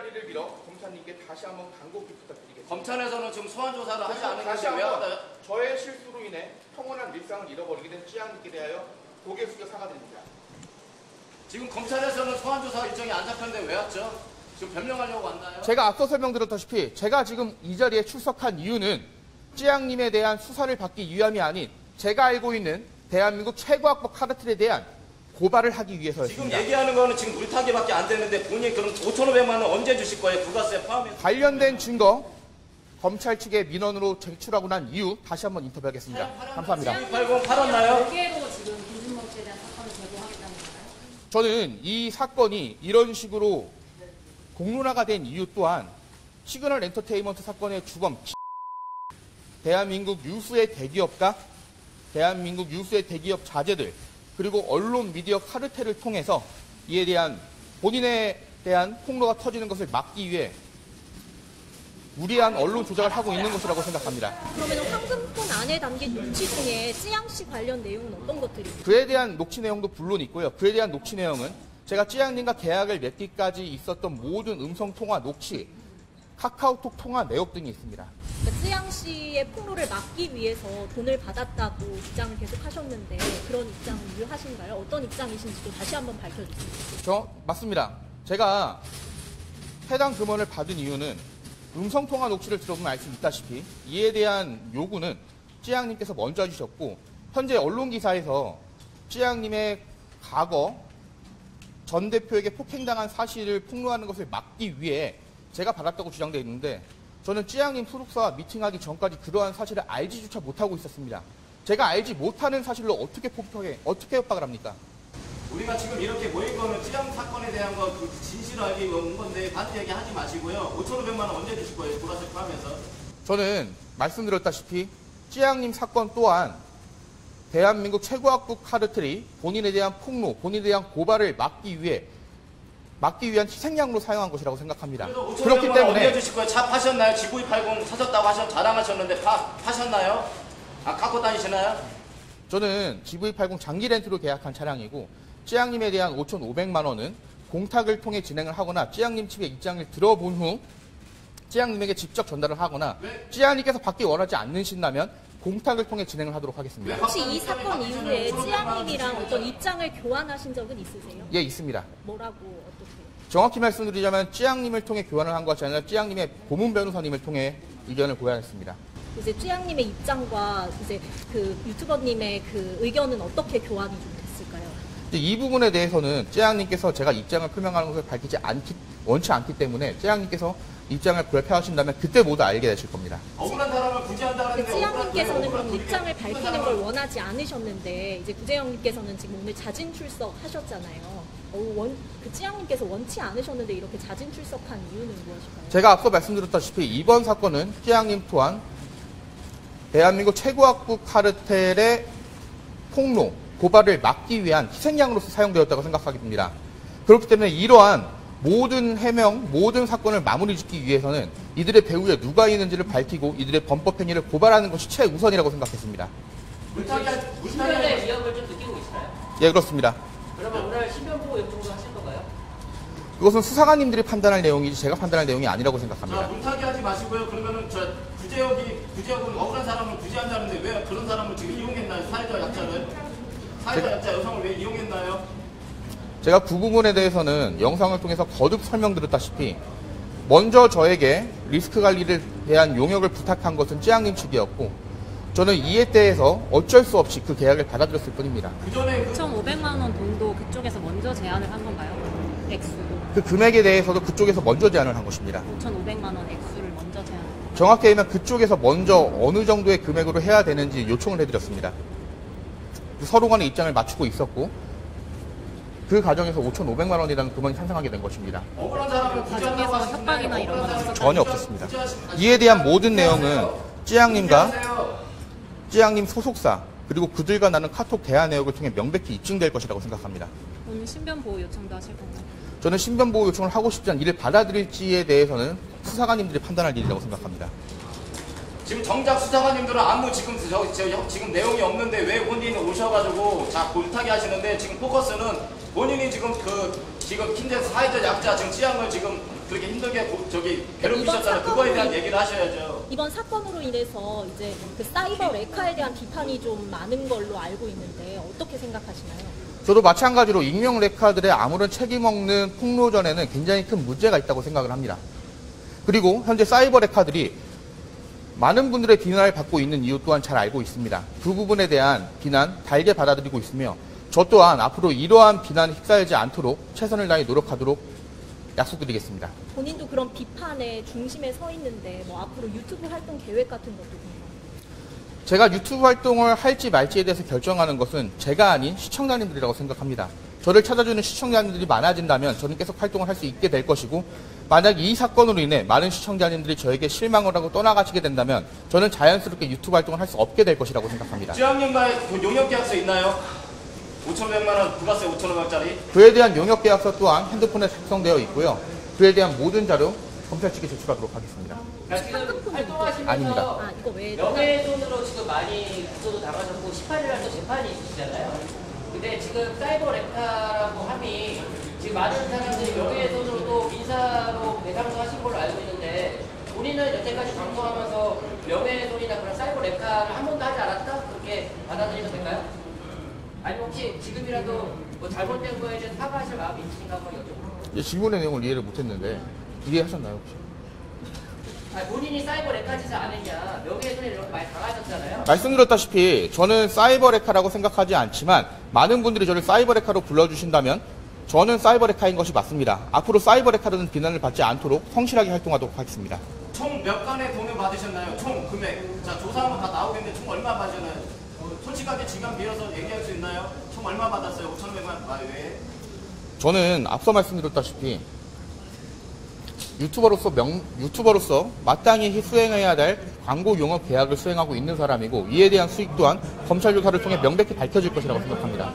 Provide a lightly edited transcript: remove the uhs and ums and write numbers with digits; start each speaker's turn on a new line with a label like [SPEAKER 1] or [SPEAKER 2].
[SPEAKER 1] 자리를 빌어 검사님께 다시 한번 간곡히 부탁드리겠습니다.
[SPEAKER 2] 검찰에서는 지금 소환 조사를 하지 않은
[SPEAKER 1] 다시
[SPEAKER 2] 것이 왜
[SPEAKER 1] 한번
[SPEAKER 2] 왔다?
[SPEAKER 1] 저의 실수로 인해 평온한 일상을 잃어버리게 된 찌양님께 대하여 고개 숙여 사과드립니다.
[SPEAKER 2] 지금 검찰에서는 소환 조사 일정이 안 잡혔는데 왜 왔죠? 지금 변명하려고 왔나요?
[SPEAKER 1] 제가 앞서 설명드렸다시피 제가 지금 이 자리에 출석한 이유는 찌양님에 대한 수사를 받기 위함이 아닌 제가 알고 있는 대한민국 최고학법 카르텔에 대한 고발을 하기 위해서였습니다.
[SPEAKER 2] 지금 얘기하는 거는 지금 물타기밖에 안 되는데 본인이 그럼 5,500만 원 언제 주실 거예요? 부가세 포함해서.
[SPEAKER 1] 관련된 증거 검찰 측의 민원으로 제출하고 난 이후 다시 한번 인터뷰하겠습니다. 감사합니다.
[SPEAKER 2] 680 팔았나요?
[SPEAKER 3] 별개로 지금 김준범 씨에 대한 사건을 제보하겠다는 건가요?
[SPEAKER 1] 저는 이 사건이 이런 식으로 공론화가 된 이유 또한 시그널 엔터테인먼트 사건의 주범 대한민국 유수의 대기업가 대한민국 유수의 대기업 자재들 그리고 언론 미디어 카르텔을 통해서 이에 대한 본인에 대한 폭로가 터지는 것을 막기 위해 무리한 언론 조작을 하고 있는 것이라고 생각합니다.
[SPEAKER 4] 그러면 황금폰 안에 담긴 녹취 중에 찌양 씨 관련 내용은 어떤 것들입니까?
[SPEAKER 1] 그에 대한 녹취 내용도 물론 있고요. 그에 대한 녹취 내용은 제가 찌양님과 계약을 맺기까지 있었던 모든 음성통화 녹취, 카카오톡 통화 내역 등이 있습니다.
[SPEAKER 4] 그러니까 찌양 씨의 폭로를 막기 위해서 돈을 받았다고 주장을 계속 하셨는데 그런 입장은 유효하신가요? 어떤 입장이신지도 다시 한번 밝혀주세요.
[SPEAKER 1] 맞습니다. 제가 해당 금원을 받은 이유는 음성통화 녹취를 들어보면 알 수 있다시피 이에 대한 요구는 찌양님께서 먼저 해주셨고 현재 언론기사에서 찌양님의 과거 전 대표에게 폭행당한 사실을 폭로하는 것을 막기 위해 제가 받았다고 주장되어 있는데 저는 찌양님 소속사와 미팅하기 전까지 그러한 사실을 알지조차 못하고 있었습니다. 제가 알지 못하는 사실로 어떻게 협박을 합니까?
[SPEAKER 2] 우리가 지금 이렇게 모인 거는 찌양 사건에 대한 거 그 진실을 알기 위해 온 건데 다른 얘기 하지 마시고요. 5,500만 원 언제 주실 거예요? 부가세 포함해서.
[SPEAKER 1] 저는 말씀드렸다시피 찌양님 사건 또한 대한민국 최고학급 카르텔이 본인에 대한 폭로, 본인에 대한 고발을 막기 위한 희생양으로 사용한 것이라고 생각합니다. 그렇기 때문에
[SPEAKER 2] 언제 주실 거예요? 차 파셨나요? G9280 사셨다고 자랑하셨는데 파셨나요? 갖고 다니시나요?
[SPEAKER 1] 저는 GV80 장기 렌트로 계약한 차량이고 찌양님에 대한 5,500만 원은 공탁을 통해 진행을 하거나 찌양님 측의 입장을 들어본 후 찌양님에게 직접 전달을 하거나 찌양님께서 받기 원하지 않으신다면 공탁을 통해 진행을 하도록 하겠습니다.
[SPEAKER 4] 혹시 이 사건 이후에 찌양님이랑 어떤 입장을 교환하신 적은 있으세요?
[SPEAKER 1] 예, 있습니다.
[SPEAKER 4] 뭐라고 어떻게?
[SPEAKER 1] 정확히 말씀드리자면 찌양님을 통해 교환을 한 것이 아니라 찌양님의 고문 변호사님을 통해 의견을 고안했습니다.
[SPEAKER 4] 이제 찌양님의 입장과 이제 그 유튜버님의 그 의견은 어떻게 교환이 좀 됐을까요?
[SPEAKER 1] 이 부분에 대해서는 찌양님께서 제가 입장을 표명하는 것을 원치 않기 때문에 찌양님께서 입장을 발표하신다면 그때 모두 알게 되실 겁니다.
[SPEAKER 2] 억울한 사람을 구제한다는데
[SPEAKER 4] 찌양님께서는 그럼 입장을 밝히는 걸 원하지 않으셨는데 이제 구재영님께서는 지금 오늘 자진 출석하셨잖아요. 그 찌양님께서 원치 않으셨는데 이렇게 자진 출석한 이유는 무엇일까요?
[SPEAKER 1] 제가 앞서 말씀드렸다시피 이번 사건은 찌양님 또한 대한민국 최고학급 카르텔의 폭로, 고발을 막기 위한 희생양으로서 사용되었다고 생각하게 됩니다. 그렇기 때문에 이러한 모든 해명, 모든 사건을 마무리 짓기 위해서는 이들의 배후에 누가 있는지를 밝히고 이들의 범법 행위를 고발하는 것이 최우선이라고 생각했습니다.
[SPEAKER 5] 신변의 위협을 좀 느끼고 계시나요?
[SPEAKER 1] 예, 그렇습니다.
[SPEAKER 5] 그러면 오늘 신변보호 요청도 하실 건가요?
[SPEAKER 1] 그것은 수사관님들이 판단할 내용이지 제가 판단할 내용이 아니라고 생각합니다.
[SPEAKER 2] 자, 물타기 하지 마시고요. 그러면은 구제역은 억울한 사람을 구제한다는데 왜 그런 사람을 지금 이용했나요? 사회자 약자 여성을 왜 이용했나요?
[SPEAKER 1] 제가 그 부분에 대해서는 영상을 통해서 거듭 설명드렸다시피 먼저 저에게 리스크 관리를 대한 용역을 부탁한 것은 찌양님 측이었고 저는 이에 대해서 어쩔 수 없이 그 계약을 받아들였을 뿐입니다.
[SPEAKER 2] 그 전에
[SPEAKER 3] 5,500만 원 돈도 그쪽에서 먼저 제안을 한 건가요? 액수로.
[SPEAKER 1] 그 금액에 대해서도 그쪽에서 먼저 제안을 한 것입니다.
[SPEAKER 3] 5,500만 원 액수를 먼저 제안.
[SPEAKER 1] 정확히 하면 그쪽에서 먼저 어느 정도의 금액으로 해야 되는지 요청을 해드렸습니다. 서로 간의 입장을 맞추고 있었고 그 과정에서 5,500만 원이라는 금액이 상상하게 된 것입니다.
[SPEAKER 2] 억울한 사람을
[SPEAKER 3] 그 과정에서 협박이나 이런 건 없었어요?
[SPEAKER 1] 전혀 없었습니다. 이에 대한 모든 내용은 찌양님 소속사 그리고 그들과 나눈 카톡 대화 내역을 통해 명백히 입증될 것이라고 생각합니다.
[SPEAKER 3] 오늘 신변보호 요청도 하실 건가요?
[SPEAKER 1] 저는 신변보호 요청을 하고 싶지 않은 이를 받아들일지에 대해서는 수사관님들이 판단할 일이라고 생각합니다.
[SPEAKER 2] 지금 정작 수사관님들은 아무 지금 내용이 없는데 왜 본인이 오셔가지고 물타기 하시는데 지금 포커스는 본인이 지금 지금 킨제 사회적 약자 지금 찌양을 지금 그렇게 힘들게 괴롭히셨잖아요. 그거에 대한 얘기를 하셔야죠.
[SPEAKER 4] 이번 사건으로 인해서 이제 그 사이버 레카에 대한 비판이 좀 많은 걸로 알고 있는데 어떻게 생각하시나요?
[SPEAKER 1] 저도 마찬가지로 익명 레카들의 아무런 책임 없는 폭로전에는 굉장히 큰 문제가 있다고 생각을 합니다. 그리고 현재 사이버 레카들이 많은 분들의 비난을 받고 있는 이유 또한 잘 알고 있습니다. 그 부분에 대한 비난 달게 받아들이고 있으며 저 또한 앞으로 이러한 비난에 휩싸이지 않도록 최선을 다해 노력하도록 약속드리겠습니다.
[SPEAKER 4] 본인도 그런 비판의 중심에 서 있는데 뭐 앞으로 유튜브 활동 계획 같은 것도 궁금해요.
[SPEAKER 1] 제가 유튜브 활동을 할지 말지에 대해서 결정하는 것은 제가 아닌 시청자님들이라고 생각합니다. 저를 찾아주는 시청자님들이 많아진다면 저는 계속 활동을 할 수 있게 될 것이고 만약 이 사건으로 인해 많은 시청자님들이 저에게 실망을 하고 떠나가시게 된다면 저는 자연스럽게 유튜브 활동을 할 수 없게 될 것이라고 생각합니다.
[SPEAKER 2] 지향님과의 그 용역 계약서 있나요? 5,500만 원 부가세 5,500원짜리.
[SPEAKER 1] 그에 대한 용역 계약서 또한 핸드폰에 작성되어 있고요. 그에 대한 모든 자료 검찰 측에 제출하도록 하겠습니다.
[SPEAKER 5] 그러니까 지금 활동하시면서
[SPEAKER 1] 아닙니다.
[SPEAKER 4] 이거 외에
[SPEAKER 5] 명예훼손으로 지금 많이 구속도 당하셨고 18일날도 재판이 있으시잖아요. 근데 지금 사이버 레카라고 함이 지금 많은 사람들이 명예훼손으로도 민사로 배상도 하신 걸로 알고 있는데 본인은 여태까지 방송하면서 명예훼손이나 그런 사이버 레카를 한 번도 하지 않았다? 그렇게 받아들이면 될까요? 아니면 혹시 지금이라도 뭐 잘못된 거에 대해서 사과하실 마음이 있으신가 한번 여쭤볼게요.
[SPEAKER 1] 질문의 내용을 이해를 못했는데 이해하셨나요 혹시?
[SPEAKER 5] 아니, 본인이 사이버 레카 짓을 안 했냐, 명예훼손 이런 거 많이 당하셨잖아요.
[SPEAKER 1] 말씀드렸다시피 저는 사이버 레카라고 생각하지 않지만 많은 분들이 저를 사이버 레카로 불러주신다면 저는 사이버 레카인 것이 맞습니다. 앞으로 사이버 레카라는 비난을 받지 않도록 성실하게 활동하도록 하겠습니다.
[SPEAKER 2] 총 몇 건의 돈을 받으셨나요? 총 금액. 자, 조사하면 다 나오겠는데 총 얼마 받으셨나요? 솔직하게 지금 비어서 얘기할 수 있나요? 총 얼마 받았어요? 5,500만 원 외에?
[SPEAKER 1] 저는 앞서 말씀드렸다시피 유튜버로서 마땅히 수행해야 될 광고 용역 계약을 수행하고 있는 사람이고 이에 대한 수익 또한 검찰 조사를 통해 명백히 밝혀질 것이라고 생각합니다.